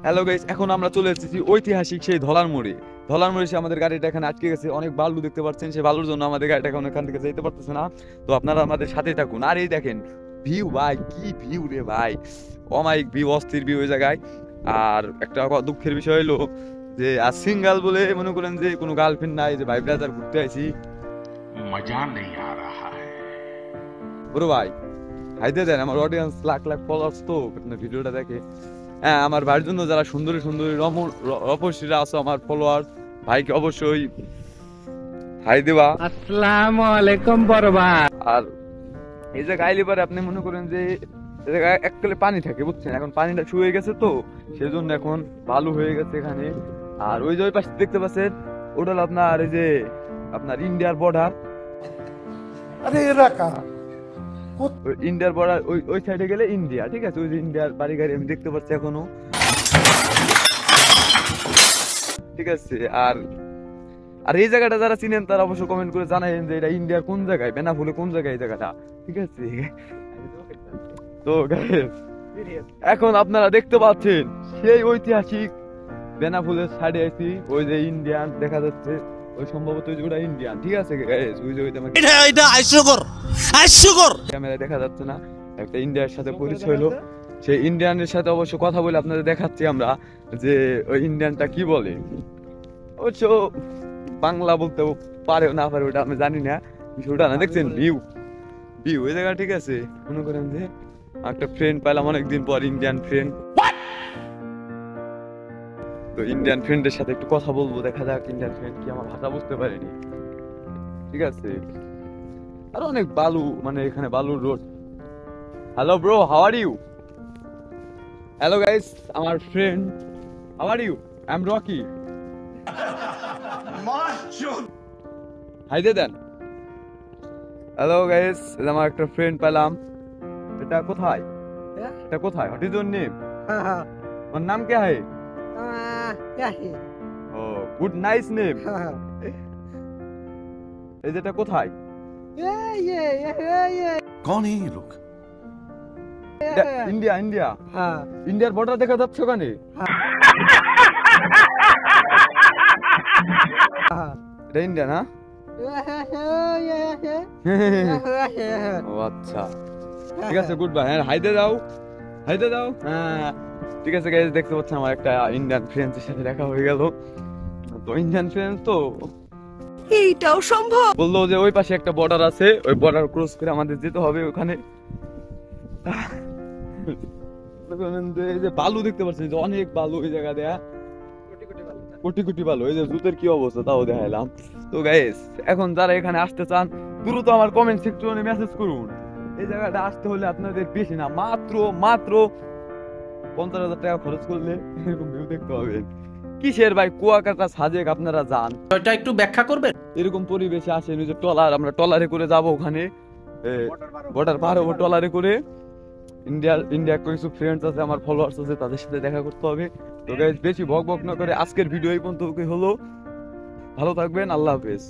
Hello guys, এখন আমরা চলে এসেছি ঐতিহাসিক সেই ধলার মোড়ে। ধলার মোড়ে এসে আমাদের গাড়িটা এখানে আটকে গেছে। অনেক বালু দেখতে পাচ্ছেন, সেই বালুর জন্য আমাদের গাড়িটা এখন এখান থেকে যেতে পারতেছে না। তো আপনারা আমাদের সাথে থাকুন। আর এই দেখেন ভিউ ভাই, কি ভিউ রে ভাই, অমায়িক ভিউ, অস্থির ভিউ ওই জায়গায়। আর একটা দুঃখের বিষয় হলো যে আর সিঙ্গেল বলে মনে করেন যে কোনো গার্লফ্রেন্ড নাই, যে ভাই ব্রাদার ঘুরতে আইছি, মজা নেই আ রাহা হ্যায়। বড় ভাই হাইতে দেন, আমার অডিয়েন্স লাখ লাখ ফলোয়ার্স, তো আপনার ভিডিওটা দেখে। হ্যাঁ, আমার ভাইয়ের জন্য যারা সুন্দরী সুন্দরী রপসীরা আছে আমার ফলোয়ার, ভাইকে অবশ্যই হাই দেবা। আসসালামু আলাইকুম বড় ভাই। আর এই জায়গায় আইলে পরে আপনি মনে করেন যে এই জায়গায় এককালে পানি থাকে, বুঝছেন? এখন পানিটা শুয়ে গেছে, তো সেই জন্য এখন বালু হয়ে গেছে এখানে। আর ওই যে ওই পাশে দেখতে পাচ্ছেন, ওটা হলো আপনার এই যে আপনার ইন্ডিয়ার বর্ডার। আরে এলাকা ইন্ডিয়ার বর্ডার ওই সাইডে গেলে ইন্ডিয়া, ঠিক আছে? ওই যে ইন্ডিয়ার বাড়ি গাড়ি আমি দেখতে পাচ্ছি এখনো, ঠিক আছে? আর আর এই জায়গাটা যারা চিনেন তারা অবশ্যই কমেন্ট করে জানাবেন যে এটা ইন্ডিয়ার কোন জায়গায়, বেনাফুলে কোন জায়গায় এই জায়গাটা, ঠিক আছে? তো গাইস, এখন আপনারা দেখতে পাচ্ছেন সেই ঐতিহাসিক বেনাফুলের সাইডে আছি। ওই যে ইন্ডিয়ান দেখা যাচ্ছে, ওই সম্ভবত ওটা ইন্ডিয়ান, ঠিক আছে গাইস? ওই যে ওইটা এটা হাস্যকর ক্যামেরায় দেখা যাচ্ছে না, একটা ইন্ডিয়ার সাথে পরিচয় হলো। সেই ইন্ডিয়ানের সাথে অবশ্য কথা বলে আপনাদের দেখাচ্ছি আমরা যে ওই ইন্ডিয়ানটা কি বলে। অবশ্য বাংলা বলতে পারে না পারে ওটা আমি জানি না, ওটা না দেখছেন ভিউ ভিউ ওই জায়গা, ঠিক আছে? মনে করেন যে একটা ফ্রেন্ড পাইলাম অনেকদিন পর, ইন্ডিয়ান ফ্রেন্ড। তো ইন্ডিয়ান ফ্রেন্ডের সাথে একটু কথা বলবো, দেখা যাক ইন্ডিয়ান ফ্রেন্ড কি আমার ভাষা বুঝতে পারেনি, ঠিক আছে? আর অনেক বালু, মানে এখানে বালুর road. Hello bro, how are you? Hello guys, আমার friend, how are you? I am Rocky. Hi দে দেন। হ্যালো গাইস, আমার একটা ফ্রেন্ড পেলাম। এটা কোথায়? এটা কোথায়? What is your name? ওর নাম কে है? Oh good, nice name. এই যেটা কোথায়? कौन है ये लोग? ইন্ডিয়া ইন্ডিয়া, ইন্ডিয়ার বর্ডার দেখা যাচ্ছে ওখানে। এটা ইন্ডিয়া না? ও আচ্ছা, ঠিক আছে, গুড বাই। হ্যাঁ, হাইতে দাও, হাইতে দাও। হ্যাঁ ঠিক আছে গাইস, দেখতে পাচ্ছেন আমার একটা ইন্ডিয়ান ফ্রেন্ডের সাথে দেখা হয়ে গেল। তো ইন্ডিয়ান ফ্রেন্ড তো এইটাও সম্ভব, বললো যে ওই পাশে একটা বর্ডার আছে, ওই বর্ডার ক্রস করে আমাদের যেতে হবে ওখানে। এই যে বালু দেখতে পাচ্ছেন, যে অনেক বালু ওই জায়গা দেয়া, কোটি কোটি বালু। এই যে জুতের কি অবস্থা তাও দেখাইলাম। তো গাইস, এখন যারা এখানে আসতে চান দ্রুত আমার কমেন্ট সেকশনে মেসেজ করুন। এই জায়গাটা আসতে হলে আপনাদের বেশি না, মাত্র 50,000 টাকা খরচ করলে এরকম ভিউ দেখতে পাবেন। কিসের ভাই কুয়াকাটা সাজেক আপনারা যান, এটা একটু ব্যাখ্যা করবেন? এরকম পরিবেশে আসেন। ওই যে ট্রলার, আমরা ট্রলারে করে যাব ওখানে, বর্ডার পার হবো ট্রলারে করে। ইন্ডিয়া কিছু ফ্রেন্ডস আছে, আমার ফলোয়ার্স আছে, তাদের সাথে দেখা করতে হবে। তো গাইস, বেশি বক বক না করে আজকের ভিডিও এই পর্যন্ত হলো। ভালো থাকবেন, আল্লাহ হাফেজ।